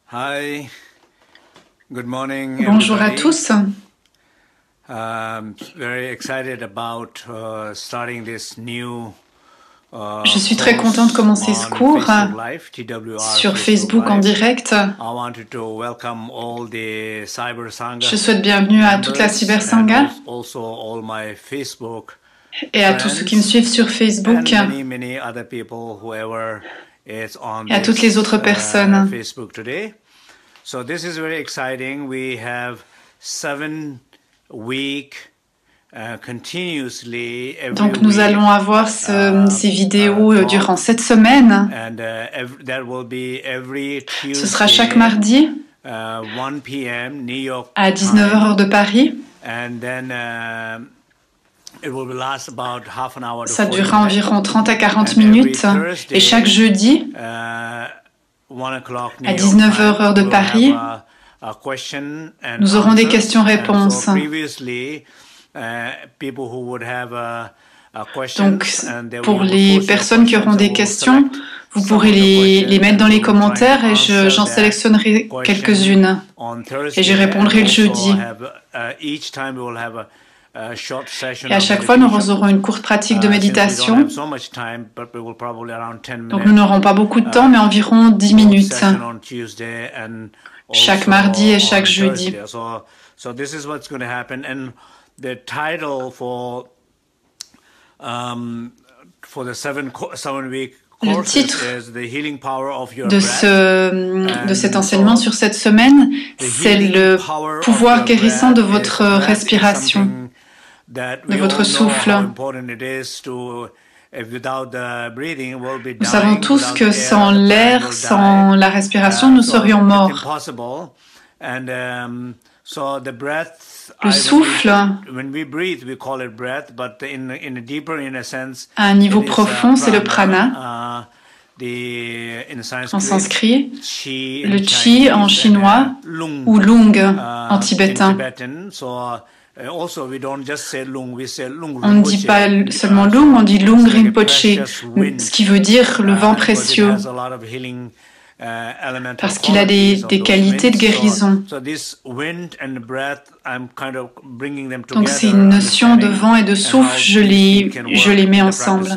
Hi, good morning, Bonjour à everybody. tous. Very excited about starting this new Je suis très contente de commencer ce on cours Facebook Live, TWR sur Facebook en Live. direct. I wanted to welcome all the Cyber Sangha Je souhaite bienvenue à toute la members Cyber and Sangha also all my Facebook et à tous ceux qui me suivent sur Facebook and many other people, whoever is on et à toutes les this autres personnes. Facebook today. So this is very exciting. We have 7 week continuously every Donc nous week, allons avoir ces vidéos durant cette semaine. and that will be every Ce sera chaque Tuesday, mardi 1 p.m. New York à 19h time, heure de Paris. and then it will last about half an hour to Ça 40 durera minutes. environ 30 à 40 And every minutes. Thursday, Et chaque jeudi 1 o'clock New à York 19h time, heure de we'll Paris, have a question and nous aurons des answers. questions-réponses. And so previously, people who would have a question, Donc, and they pour will les post your personnes qui questions, auront so des we'll questions, select vous some pourrez of the les questions mettre dans and les we'll try and commentaires et answer j'en that sélectionnerai question quelques-unes. on Et Thursday, j'y and répondrai le also jeudi. have each time we will have a short session Et à of chaque fois, nous meditation. aurons une courte pratique de Since we don't méditation. have so much time, but we will probably around 10 Donc, minutes nous n'aurons pas beaucoup de temps, mais environ 10 minutes. session on Tuesday and Chaque also mardi et on chaque jeudi. Thursday. So this is what's going to happen. And the title for the 7-week Le course titre is The Healing Power of Your de, Breath. de cet enseignement sur cette semaine, c'est le pouvoir guérissant de votre respiration, de votre souffle. Nous savons tous que sans l'air, sans la respiration, nous serions morts. Le souffle, à un niveau profond, c'est le prana. En sanskrit, le chi en chinois ou lung en tibétain. On ne dit pas seulement lung, on dit lung rinpoche, ce qui veut dire le vent précieux, parce qu'il a des qualités de guérison. Donc c'est une notion de vent et de souffle, je les mets ensemble.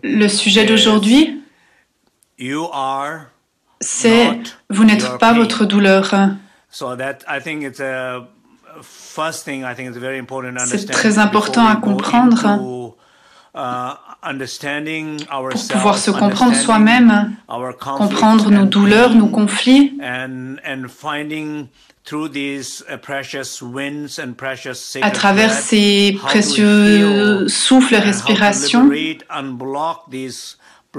Le sujet d'aujourd'hui, c'est « Vous n'êtes pas votre douleur ». C'est très important à comprendre pour pouvoir se comprendre soi-même, comprendre nos douleurs, nos conflits, à travers ces précieux souffles et respirations,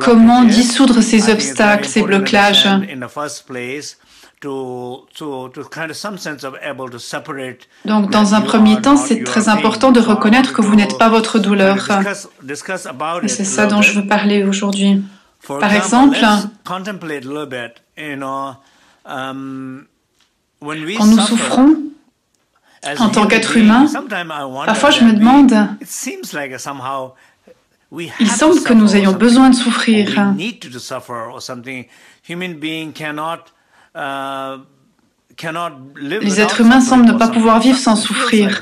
comment dissoudre ces obstacles, ces blocages. Donc, dans un premier temps, c'est très important de reconnaître que vous n'êtes pas votre douleur. Et c'est ça dont je veux parler aujourd'hui. Par exemple, quand nous souffrons en tant qu'être humain, parfois je me demande, il semble que nous ayons besoin de souffrir. Les êtres humains semblent ne pas pouvoir vivre sans souffrir.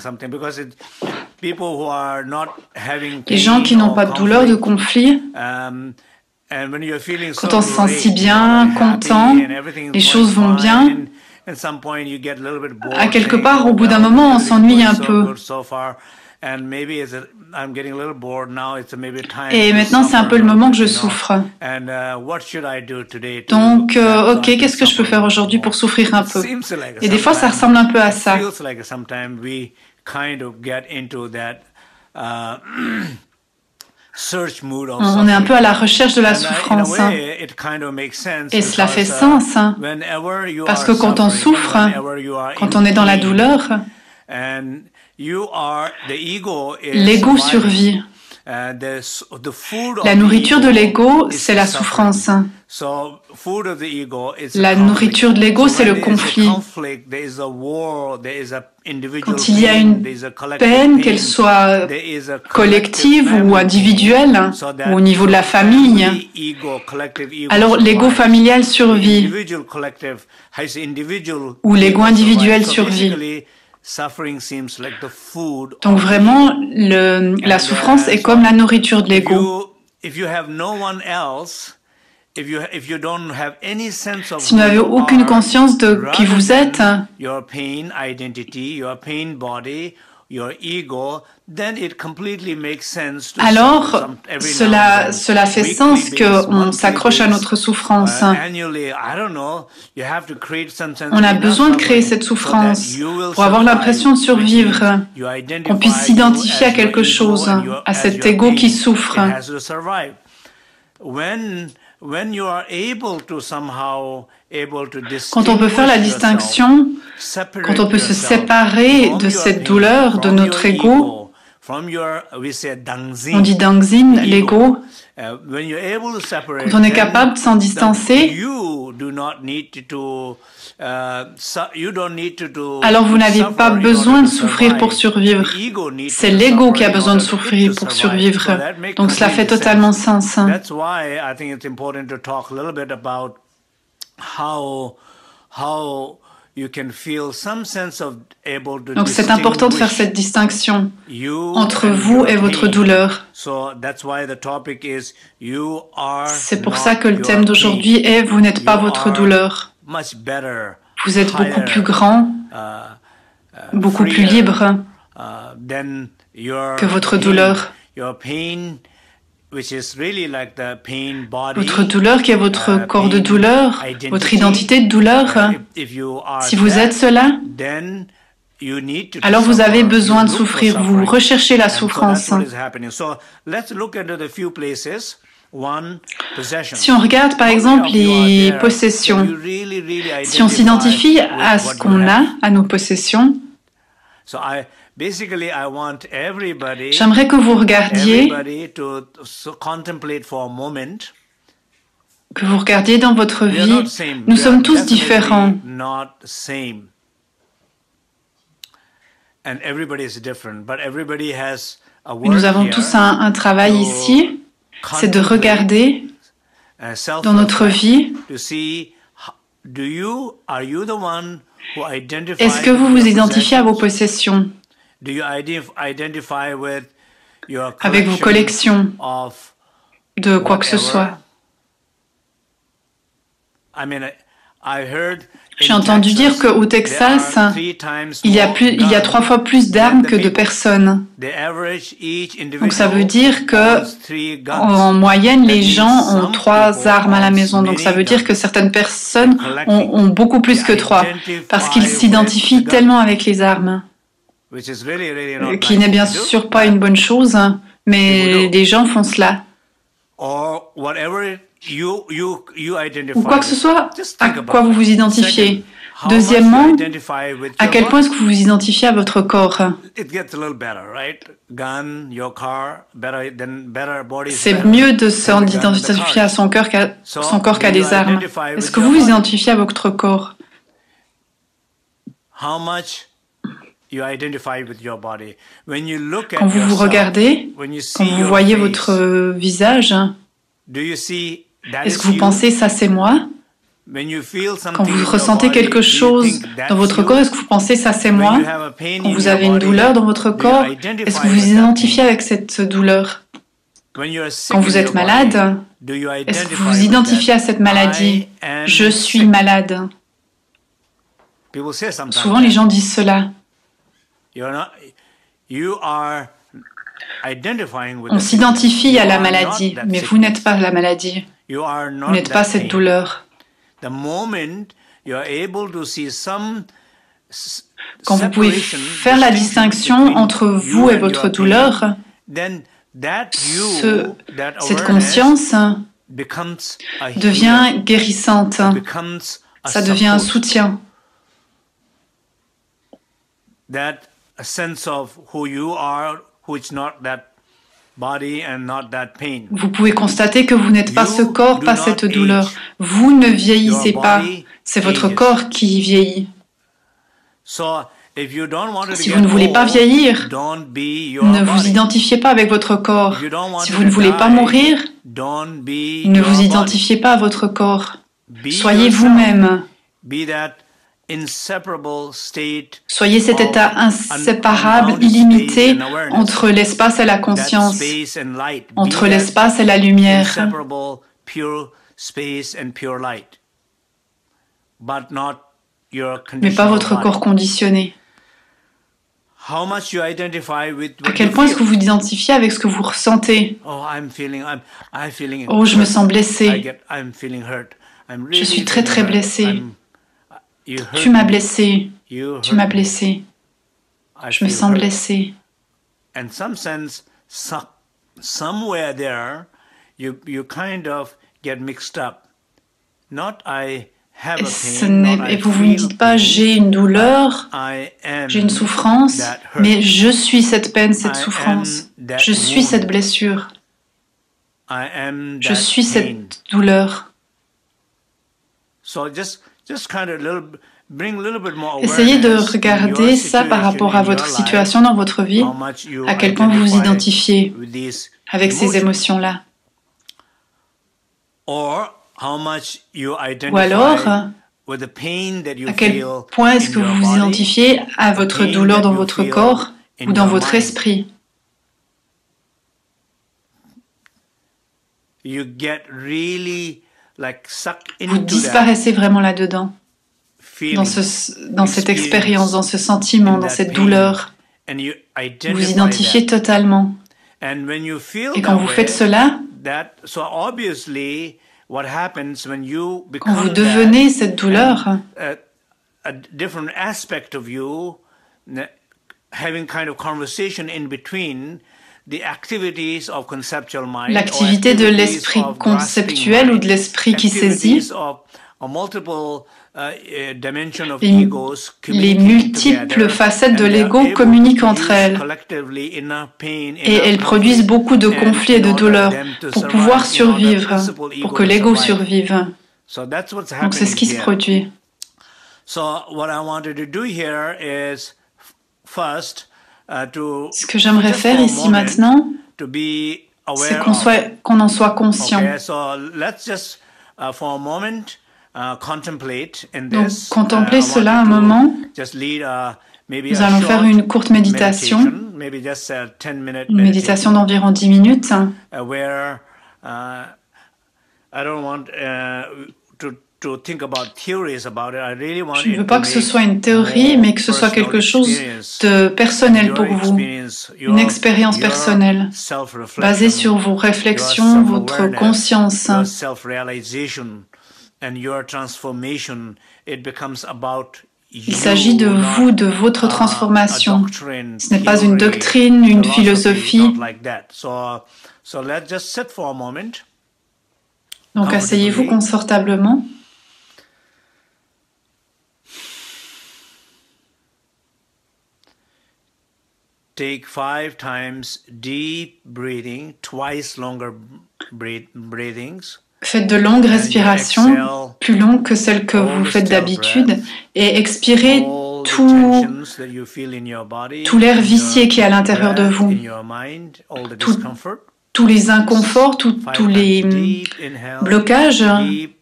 Les gens qui n'ont pas de douleur, de conflit, quand on se sent si bien, content, les choses vont bien, à quelque part, au bout d'un moment, on s'ennuie un peu. Et maintenant, c'est un peu le moment que je souffre. Donc, ok, qu'est-ce que je peux faire aujourd'hui pour souffrir un peu? Et des fois, ça ressemble un peu à ça. On est un peu à la recherche de la souffrance. Et cela fait sens. Parce que quand on souffre, quand on est dans la douleur, l'ego survit. La nourriture de l'ego, c'est la souffrance. La nourriture de l'ego, c'est le conflit. Quand il y a une peine, qu'elle soit collective ou individuelle, ou au niveau de la famille, alors l'ego familial survit, ou l'ego individuel survit. Donc vraiment, la souffrance est comme la nourriture de l'ego. Si vous n'avez aucune conscience de qui vous êtes, alors cela fait sens qu'on s'accroche à notre souffrance. On a besoin de créer cette souffrance pour avoir l'impression de survivre, qu'on puisse s'identifier à quelque chose, à cet ego qui souffre. Quand on peut faire la distinction, quand on peut se séparer de cette douleur, de notre ego, on dit dangzin, l'ego, quand on est capable de s'en distancer, alors vous n'avez pas besoin de souffrir pour survivre. C'est l'ego qui a besoin de souffrir pour survivre. Donc cela fait totalement sens. Donc c'est important de faire cette distinction entre vous et votre douleur. C'est pour ça que le thème d'aujourd'hui est « Vous n'êtes pas votre douleur ». Vous êtes beaucoup plus grand, beaucoup plus libre que votre douleur. Votre douleur qui est votre corps de douleur, votre identité de douleur, si vous êtes cela, alors vous avez besoin de souffrir, vous recherchez la souffrance. Si on regarde par exemple les possessions, si on s'identifie à ce qu'on a, à nos possessions, j'aimerais que vous regardiez, dans votre vie. Nous sommes tous différents. Nous avons tous un travail ici, c'est de regarder dans notre vie. Est-ce que vous vous identifiez à vos possessions? Avec vos collections de quoi que ce soit? J'ai entendu dire qu'au Texas, il y a 3 fois plus d'armes que de personnes. Donc ça veut dire que, en moyenne, les gens ont 3 armes à la maison. Donc ça veut dire que certaines personnes ont beaucoup plus que 3, parce qu'ils s'identifient tellement avec les armes. Qui n'est bien sûr pas une bonne chose, mais les gens font cela. Ou quoi que ce soit à quoi vous vous identifiez. Deuxièmement, à quel point est-ce que vous vous identifiez à votre corps? C'est mieux de s'identifier à son corps qu'à des armes. Est-ce que vous vous identifiez à votre corps? Quand vous vous regardez, quand vous voyez votre visage, est-ce que vous pensez « ça c'est moi » ? Quand vous ressentez quelque chose dans votre corps, est-ce que vous pensez « ça c'est moi » ? Quand vous avez une douleur dans votre corps, est-ce que vous vous identifiez avec cette douleur ? Quand vous êtes malade, est-ce que vous vous identifiez à cette maladie ? « Je suis malade ». Souvent les gens disent cela. On s'identifie à la maladie, mais vous n'êtes pas la maladie. Vous n'êtes pas cette douleur. Quand vous pouvez faire la distinction entre vous et votre douleur, cette conscience devient guérissante. Ça devient un soutien. Vous pouvez constater que vous n'êtes pas ce corps, pas cette douleur. Vous ne vieillissez pas. C'est votre corps qui vieillit. Si vous ne voulez pas vieillir, ne vous identifiez pas avec votre corps. Si vous ne voulez pas mourir, ne vous identifiez pas à votre corps. Soyez vous-même. Soyez cet état inséparable, illimité entre l'espace et la conscience, entre l'espace et la lumière, mais pas votre corps conditionné. À quel point est-ce que vous vous identifiez avec ce que vous ressentez? Oh, je me sens blessé. Je suis très très blessé. Tu m'as blessé. Tu m'as blessé. Je me sens blessé. Somewhere there, you kind of get mixed up. Not I have a pain, et vous ne dites pas j'ai une douleur, j'ai une souffrance, mais je suis cette peine, cette souffrance. Je suis cette blessure. Je suis cette douleur. Essayez de regarder ça par rapport à votre situation dans votre vie, à quel point vous vous identifiez avec ces émotions-là. Ou alors, à quel point est-ce que vous vous identifiez à votre douleur dans votre corps ou dans votre esprit? Vous disparaissez vraiment là-dedans, dans cette expérience, dans ce sentiment, dans cette douleur. Vous vous identifiez totalement. Et quand vous faites cela, quand vous devenez cette douleur, l'activité de l'esprit conceptuel ou de l'esprit qui saisit, les multiples facettes de l'ego communiquent entre elles et elles produisent beaucoup de conflits et de douleurs pour pouvoir survivre, pour que l'ego survive. Donc c'est ce qui se produit. Ce que j'aimerais faire ici maintenant, c'est qu'on en soit conscient. Donc, contemplez cela un moment. Nous allons faire une courte méditation, une méditation d'environ 10 minutes. Je ne veux pas que ce soit une théorie, mais que ce soit quelque chose de personnel pour vous, une expérience personnelle, basée sur vos réflexions, votre conscience. Il s'agit de vous, de votre transformation. Ce n'est pas une doctrine, une philosophie. Donc asseyez-vous confortablement. Take 5 times deep breathing, twice longer breathings. Faites de longues respirations, plus longues que celles que vous faites d'habitude, et expirez tout l'air vicié qui est à l'intérieur de vous, tous les inconforts, tous les blocages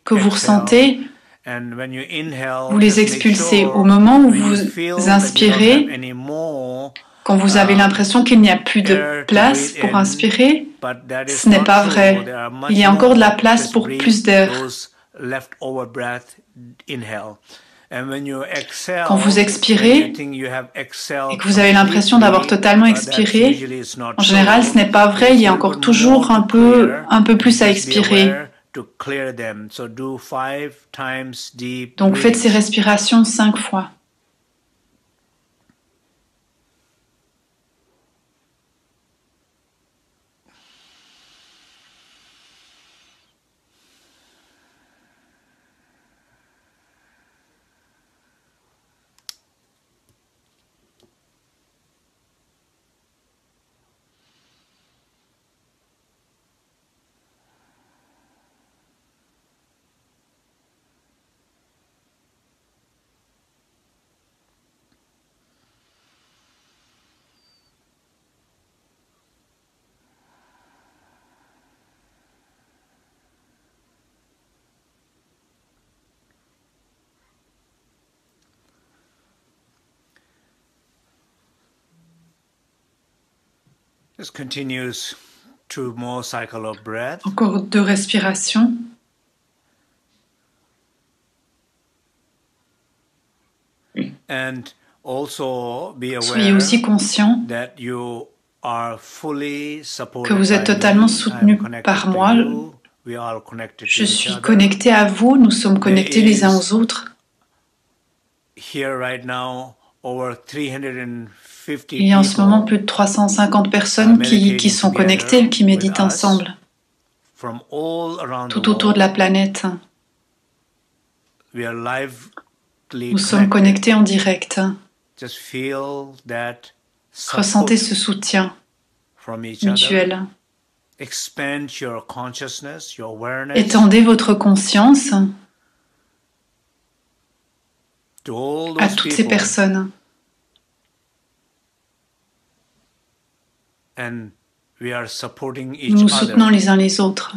que vous ressentez, vous les expulsez. Au moment où vous inspirez, quand vous avez l'impression qu'il n'y a plus de place pour inspirer, ce n'est pas vrai. Il y a encore de la place pour plus d'air. Quand vous expirez et que vous avez l'impression d'avoir totalement expiré, en général, ce n'est pas vrai. Il y a encore toujours un peu plus à expirer. Donc faites ces respirations 5 fois. Encore 2 respirations. Soyez aussi conscient que vous êtes totalement soutenu par moi. Je suis connecté à vous, nous sommes connectés les uns aux autres. Il y a en ce moment plus de 350 personnes qui sont connectées, qui méditent ensemble, tout autour de la planète. Nous sommes connectés en direct. Ressentez ce soutien mutuel. Étendez votre conscience à toutes ces personnes. Nous nous soutenons les uns les autres.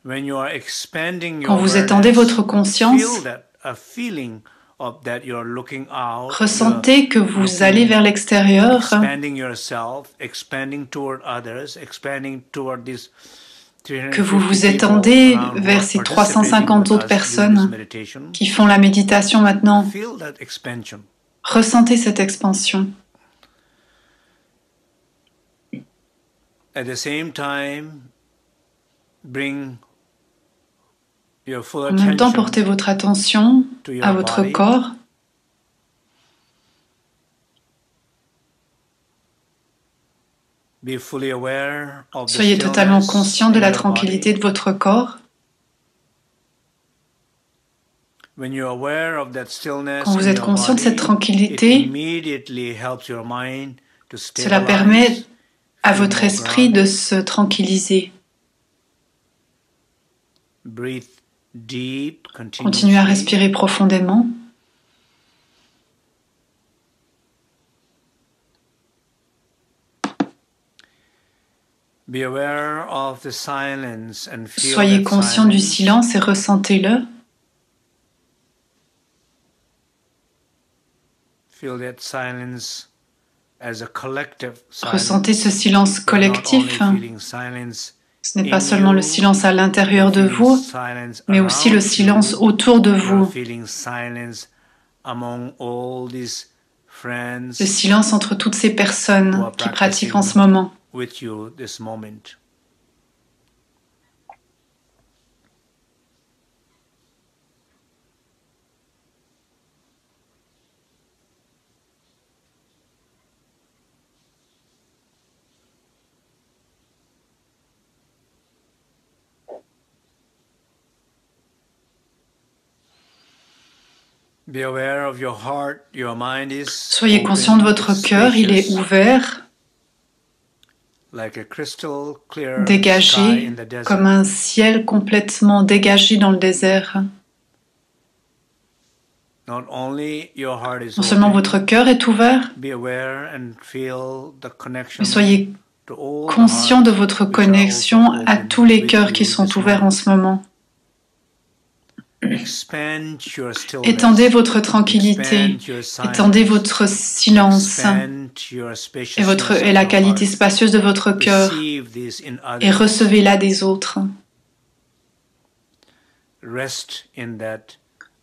Quand vous étendez votre conscience, ressentez que vous allez vers l'extérieur, que vous vous étendez vers ces 350 autres personnes qui font la méditation maintenant. Ressentez cette expansion. En même temps, portez votre attention à votre corps. Soyez totalement conscient de la tranquillité de votre corps. Quand vous êtes conscient de cette tranquillité, cela permet à votre esprit de se tranquilliser. Continuez à respirer profondément. Soyez conscient du silence et ressentez-le. Ressentez ce silence collectif. Ce n'est pas seulement le silence à l'intérieur de vous, mais aussi le silence autour de vous. Le silence entre toutes ces personnes qui pratiquent en ce moment. Soyez conscient de votre cœur, il est ouvert, dégagé, comme un ciel complètement dégagé dans le désert. Non seulement votre cœur est ouvert, mais soyez conscient de votre connexion à tous les cœurs qui sont ouverts en ce moment. Étendez votre tranquillité, étendez votre silence et la qualité spacieuse de votre cœur et recevez-la des autres.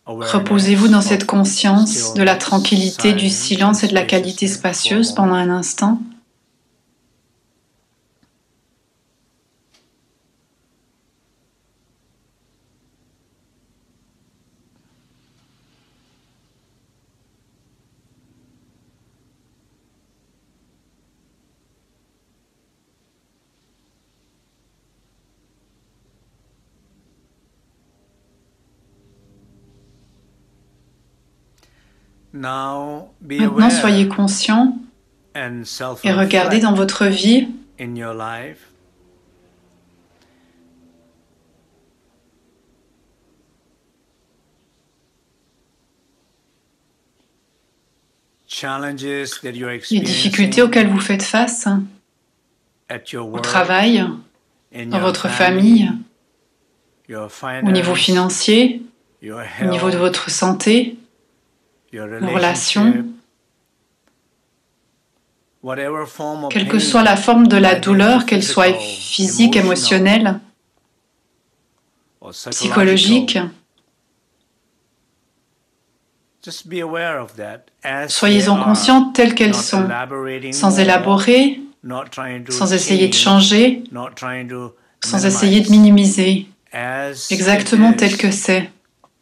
Reposez-vous dans cette conscience de la tranquillité, du silence et de la qualité spacieuse pendant un instant. Maintenant, soyez conscient et regardez dans votre vie les difficultés auxquelles vous faites face au travail, dans votre famille, au niveau financier, au niveau de votre santé, vos relations. quelle que soit la forme de la douleur, qu'elle soit physique, émotionnelle, psychologique, soyez-en conscients telles qu'elles sont, sans élaborer, sans essayer de changer, sans essayer de minimiser, exactement tel que c'est.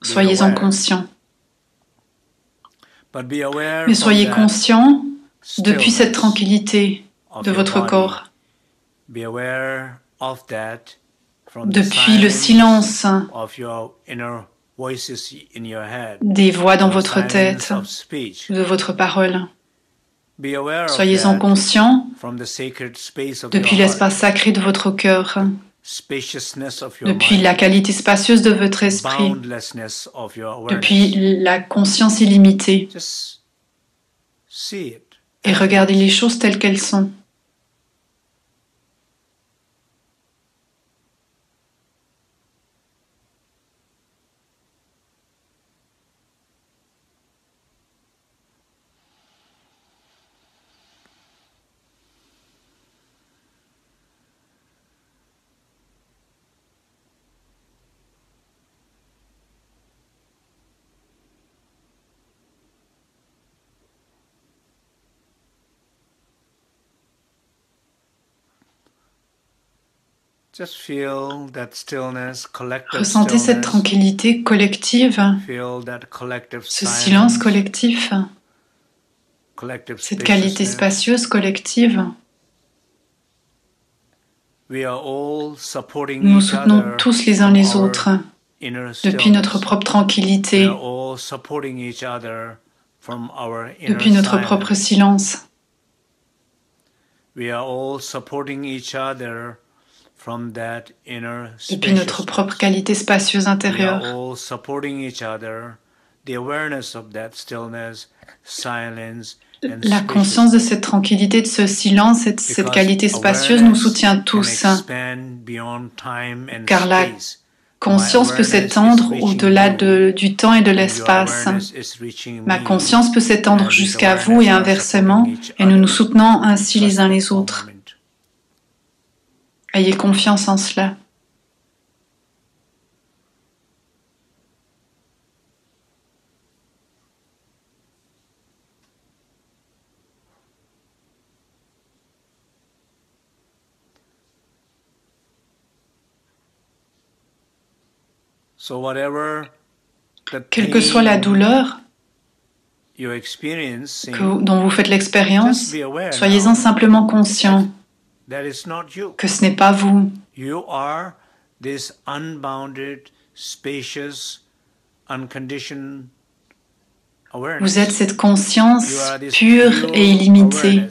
Soyez-en conscients. Mais soyez conscients depuis cette tranquillité de votre corps, depuis le silence des voix dans votre tête, de votre parole. Soyez-en conscients depuis l'espace sacré de votre cœur, depuis la qualité spacieuse de votre esprit, depuis la conscience illimitée. Et regardez les choses telles qu'elles sont. Ressentez cette tranquillité collective, ce silence collectif, cette qualité spacieuse collective. Nous nous soutenons tous les uns les autres depuis notre propre tranquillité, depuis notre propre silence. Depuis notre propre qualité spacieuse intérieure. La conscience de cette tranquillité, de ce silence et de cette qualité spacieuse nous soutient tous, car la conscience peut s'étendre au-delà du temps et de l'espace. Ma conscience peut s'étendre jusqu'à vous et inversement, et nous nous soutenons ainsi les uns les autres. Ayez confiance en cela. Quelle que soit la douleur dont vous faites l'expérience, soyez-en simplement conscients que ce n'est pas vous. Vous êtes cette conscience pure et illimitée,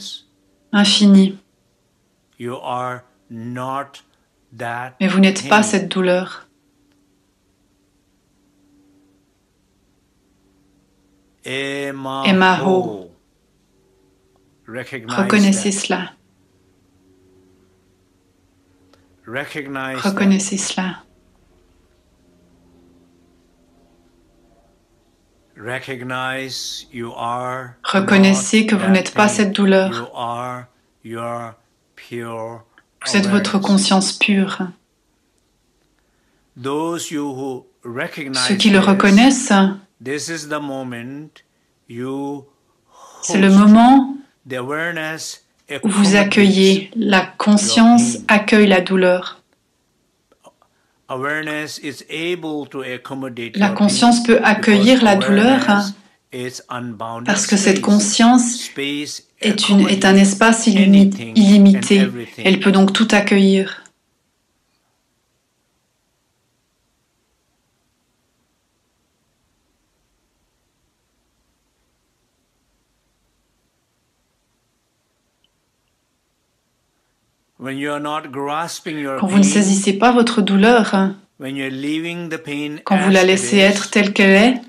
infinie. Mais vous n'êtes pas cette douleur. Emaho. Reconnaissez cela. Reconnaissez cela. Reconnaissez que vous n'êtes pas cette douleur. Vous êtes votre conscience pure. Ceux qui le reconnaissent, c'est le moment où vous accueillez. La conscience accueille la douleur. La conscience peut accueillir la douleur parce que cette conscience est un espace illimité. Elle peut donc tout accueillir. Quand vous ne saisissez pas votre douleur, quand vous la laissez être telle qu'elle est,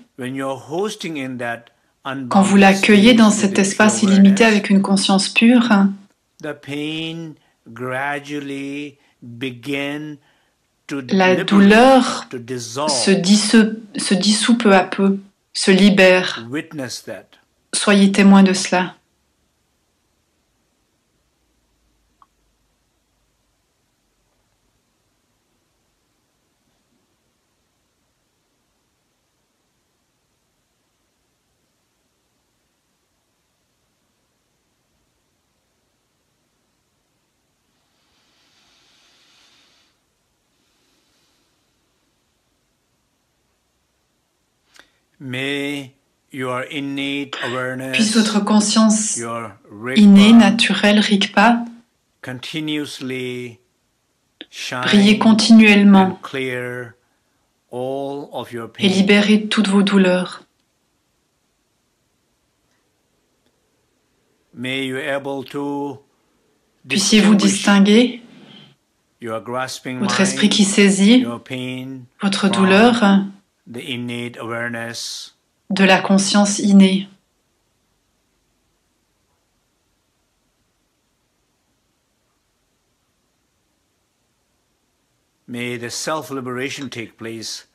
quand vous l'accueillez dans cet espace illimité avec une conscience pure, la douleur se dissout peu à peu, se libère. Soyez témoin de cela. Puisse votre conscience innée, naturelle, Rigpa, briller continuellement et libérer toutes vos douleurs. Puissiez-vous distinguer votre esprit qui saisit votre douleur de la conscience innée.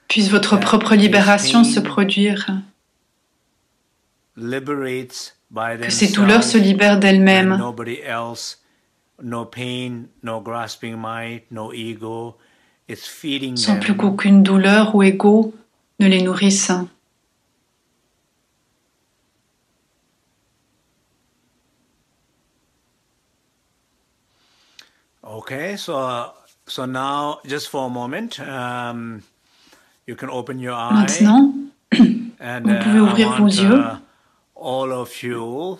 Puisse votre propre libération se produire. Que ces douleurs se libèrent d'elles-mêmes. Sans plus qu'aucune douleur ou ego ne les nourrisse. Okay, so now, just for a moment, you can open your eyes. Maintenant, vous pouvez ouvrir vos yeux. All of you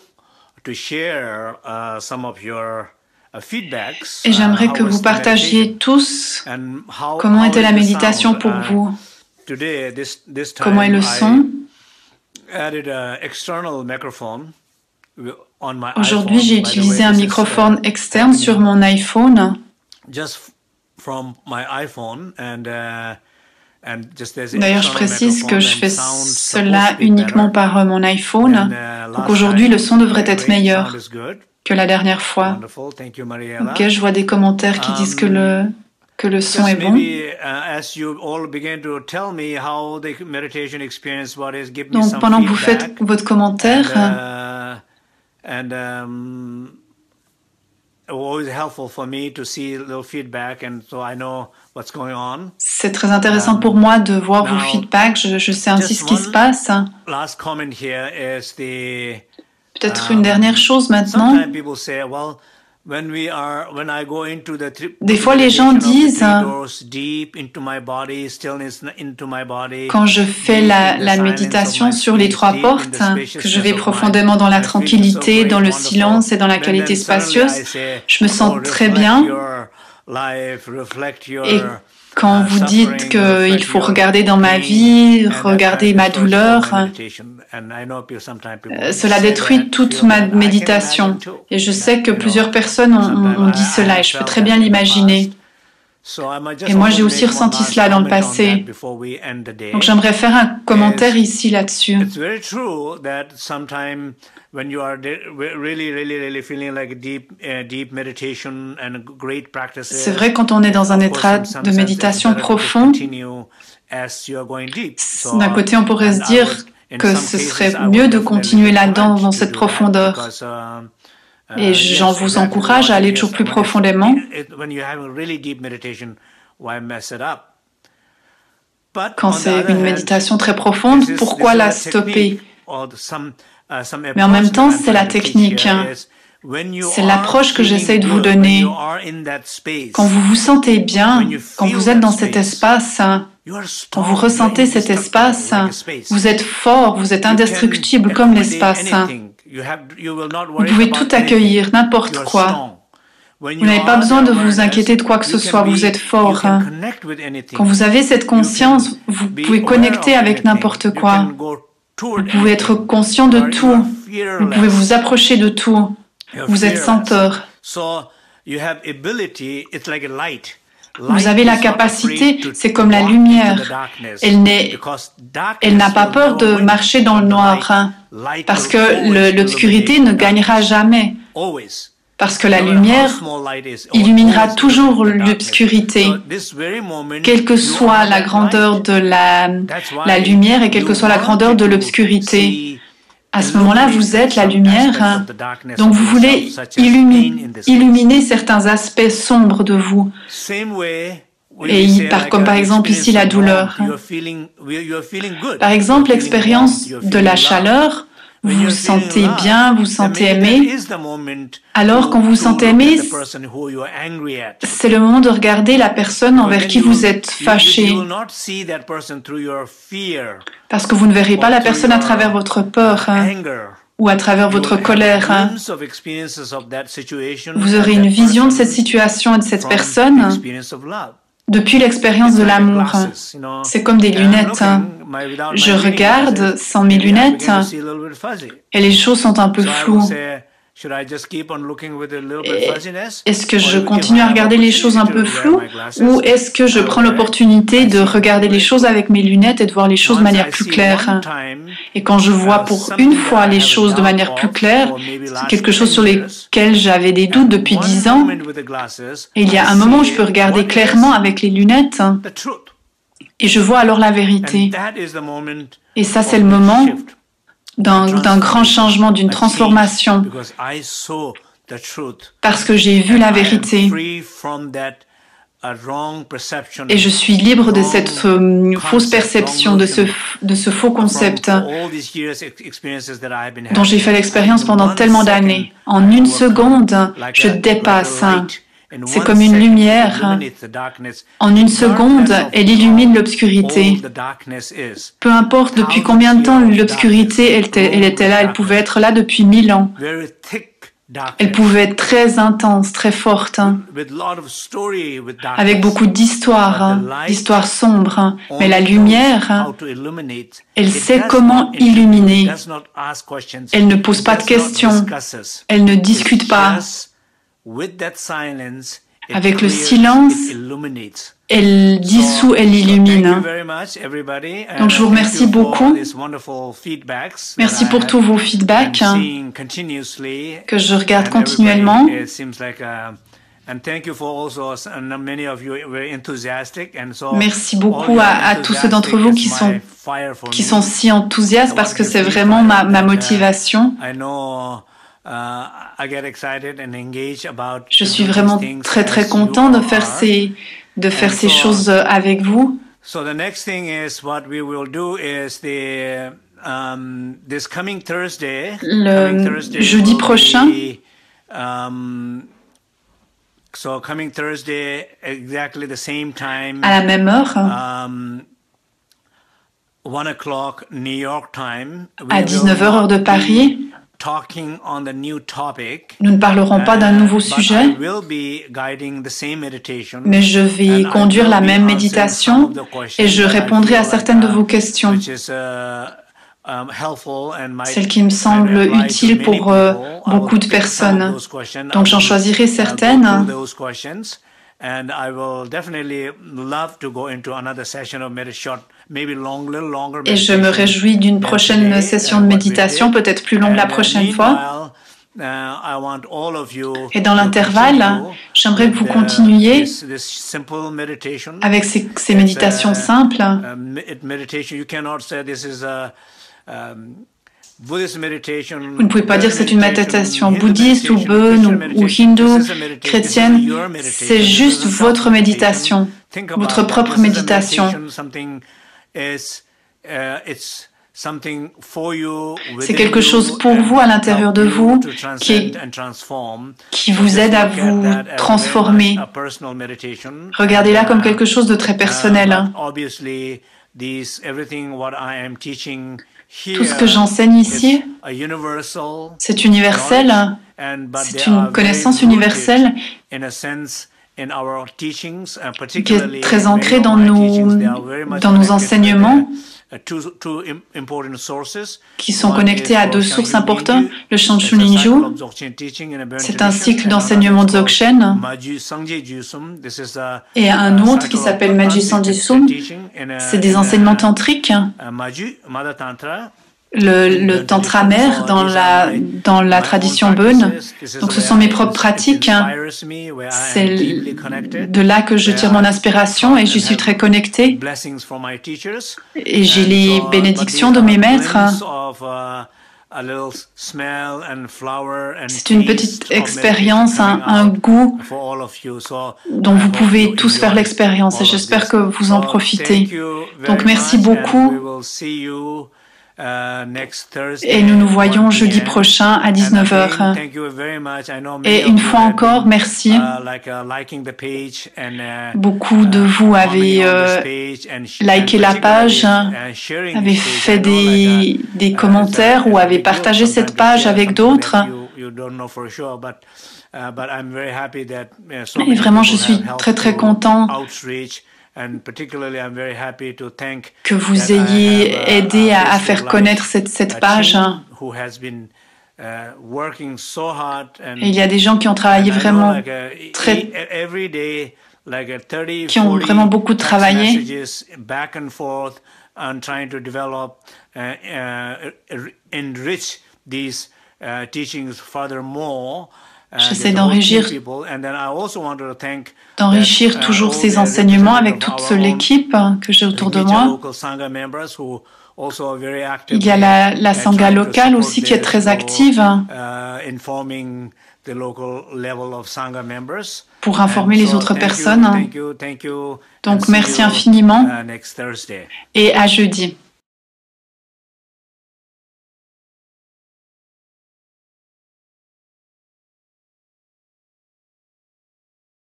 to share some of your feedbacks. Et j'aimerais que vous partagiez tous comment était la méditation pour vous. Comment est le son. Aujourd'hui, j'ai utilisé un microphone externe sur mon iPhone. D'ailleurs, je précise que je fais cela uniquement par mon iPhone. Donc aujourd'hui, le son devrait être meilleur que la dernière fois. Ok, je vois des commentaires qui disent que le son est bon. Donc pendant que vous faites votre commentaire, c'est très intéressant pour moi de voir vos feedbacks. Je sais ainsi ce qui se passe. Peut-être une dernière chose maintenant. Des fois, les gens disent, quand je fais la méditation sur les 3 portes, que je vais profondément dans la tranquillité, dans le silence et dans la qualité spacieuse, je me sens très bien. Et quand vous dites qu'il faut regarder dans ma vie, regarder ma douleur, cela détruit toute ma méditation. Et je sais que plusieurs personnes ont dit cela et je peux très bien l'imaginer. Et moi, j'ai aussi ressenti cela dans le passé. Donc, j'aimerais faire un commentaire ici là-dessus. C'est vrai, quand on est dans un état de méditation profond, d'un côté, on pourrait se dire que ce serait mieux de continuer là-dedans, dans cette profondeur. Et j'en vous encourage à aller toujours plus profondément. Quand c'est une méditation très profonde, pourquoi la stopper? Mais en même temps, c'est la technique. C'est l'approche que j'essaie de vous donner. Quand vous vous sentez bien, quand vous êtes dans cet espace, quand vous ressentez cet espace, vous êtes fort, vous êtes indestructible comme l'espace. Vous pouvez tout accueillir, n'importe quoi. Vous n'avez pas besoin de vous inquiéter de quoi que ce soit, vous êtes fort. Quand vous avez cette conscience, vous pouvez connecter avec n'importe quoi. Vous pouvez être conscient de tout. Vous pouvez vous approcher de tout. Vous êtes sans peur. Vous avez la capacité, c'est comme la lumière. Elle n'a pas peur de marcher dans le noir, parce que l'obscurité ne gagnera jamais. Parce que la lumière illuminera toujours l'obscurité, quelle que soit la grandeur de la lumière et quelle que soit la grandeur de l'obscurité. À ce moment-là, vous êtes la lumière, donc vous voulez illuminer certains aspects sombres de vous. Et comme par exemple ici la douleur. Par exemple, l'expérience de la chaleur, vous vous sentez bien, vous vous sentez aimé. Alors, quand vous vous sentez aimé, c'est le moment de regarder la personne envers qui vous êtes fâché. Parce que vous ne verrez pas la personne à travers votre peur ou à travers votre colère. Vous aurez une vision de cette situation et de cette personne depuis l'expérience de l'amour. C'est comme des lunettes. Je regarde sans mes lunettes et les choses sont un peu floues. Est-ce que je continue à regarder les choses un peu floues ou est-ce que je prends l'opportunité de regarder les choses avec mes lunettes et de voir les choses de manière plus claire? Et quand je vois pour une fois les choses de manière plus claire, c'est quelque chose sur lequel j'avais des doutes depuis 10 ans, et il y a un moment où je peux regarder clairement avec les lunettes et je vois alors la vérité. Et ça, c'est le moment d'un grand changement, d'une transformation, parce que j'ai vu la vérité et je suis libre de cette fausse perception, de ce faux concept dont j'ai fait l'expérience pendant tellement d'années. En une seconde, je dépasse. C'est comme une lumière. En une seconde, elle illumine l'obscurité. Peu importe depuis combien de temps l'obscurité elle était là, elle pouvait être là depuis 1000 ans. Elle pouvait être très intense, très forte, avec beaucoup d'histoires, d'histoires sombres. Mais la lumière, elle sait comment illuminer. Elle ne pose pas de questions. Elle ne discute pas. Avec le silence, elle dissout, elle illumine. Donc je vous remercie beaucoup. Merci pour tous vos feedbacks que je regarde continuellement. Merci beaucoup à tous ceux d'entre vous qui sont si enthousiastes parce que c'est vraiment ma motivation. Je suis vraiment très très content de faire ces choses avec vous. Le jeudi prochain, à la même heure, à 19h heure de Paris, nous ne parlerons pas d'un nouveau sujet, mais je vais conduire la même méditation et je répondrai à certaines de vos questions, celles qui me semblent utiles pour beaucoup de personnes. Donc j'en choisirai certaines. And I will definitely love to go into another session of meditation, maybe longer. Et je me réjouis d'une prochaine session de méditation, peut-être plus longue la prochaine fois. Et dans l'intervalle, j'aimerais que vous continuiez avec ces méditations simples. Vous ne pouvez pas dire que c'est une méditation bouddhiste ou bonne ou hindoue, chrétienne. C'est juste votre méditation, votre propre méditation. C'est quelque chose pour vous à l'intérieur de vous qui vous aide à vous transformer. Regardez-la comme quelque chose de très personnel. Tout ce que j'enseigne ici, c'est universel, c'est une connaissance universelle qui est très ancrée dans nos enseignements, qui sont connectés à deux sources importantes, le Shanshu Ninju, c'est un cycle d'enseignement Dzogchen, et un autre qui s'appelle Maji Sanji Sum, c'est des enseignements tantriques. Le tantra mère dans la tradition bonne. Donc ce sont mes propres pratiques. C'est de là que je tire mon inspiration et j'y suis très connecté. Et j'ai les bénédictions de mes maîtres. C'est une petite expérience, un goût dont vous pouvez tous faire l'expérience et j'espère que vous en profitez. Donc merci beaucoup. Et nous nous voyons jeudi prochain à 19h. Et une fois encore, merci. Beaucoup de vous avez liké la page, avez fait des commentaires ou avez partagé cette page avec d'autres. Et vraiment, je suis très content que vous ayez aidé à faire connaître cette page. Et il y a des gens qui ont travaillé vraiment qui ont vraiment beaucoup travaillé. J'essaie d'enrichir toujours ces enseignements avec toute l'équipe que j'ai autour de moi. Il y a la Sangha locale aussi qui est très active pour informer les autres personnes. Donc merci infiniment et à jeudi.